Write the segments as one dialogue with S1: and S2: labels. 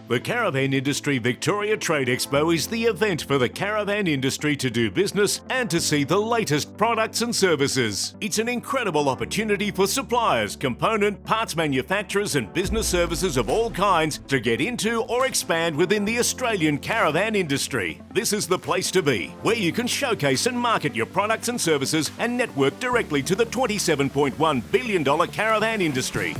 S1: The Caravan Industry Victoria Trade Expo is the event for the caravan industry to do business and to see the latest products and services. It's an incredible opportunity for suppliers, component, parts manufacturers and business services of all kinds to get into or expand within the Australian caravan industry. This is the place to be, where you can showcase and market your products and services and network directly to the $27.1 billion caravan industry.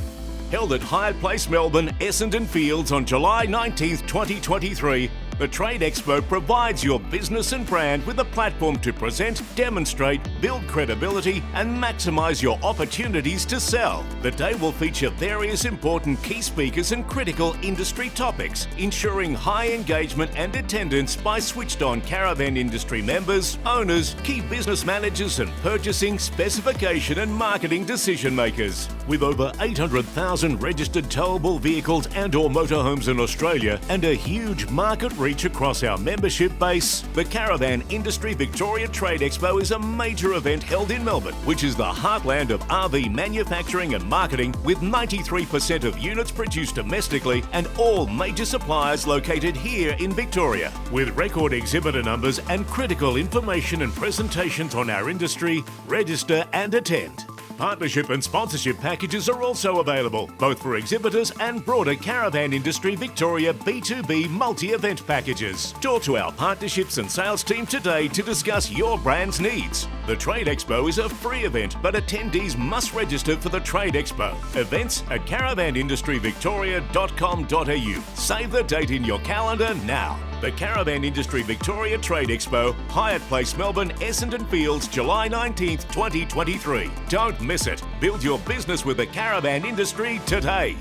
S1: Held at Hyatt Place, Melbourne, Essendon Fields on July 19, 2023, the Trade Expo provides your business and brand with a platform to present, demonstrate, build credibility and maximise your opportunities to sell. The day will feature various important key speakers and critical industry topics, ensuring high engagement and attendance by switched-on caravan industry members, owners, key business managers and purchasing, specification and marketing decision makers. With over 800,000 registered towable vehicles and/or motorhomes in Australia and a huge market reach across our membership base, the Caravan Industry Victoria Trade Expo is a major event held in Melbourne, which is the heartland of RV manufacturing and marketing, with 93% of units produced domestically and all major suppliers located here in Victoria. With record exhibitor numbers and critical information and presentations on our industry, register and attend. Partnership and sponsorship packages are also available, both for exhibitors and broader Caravan Industry Victoria B2B multi-event packages. Talk to our partnerships and sales team today to discuss your brand's needs. The Trade Expo is a free event, but attendees must register for the Trade Expo. Events at caravanindustryvictoria.com.au. Save the date in your calendar now. The Caravan Industry Victoria Trade Expo, Hyatt Place, Melbourne, Essendon Fields, July 19th, 2023. Don't miss it. Build your business with the caravan industry today.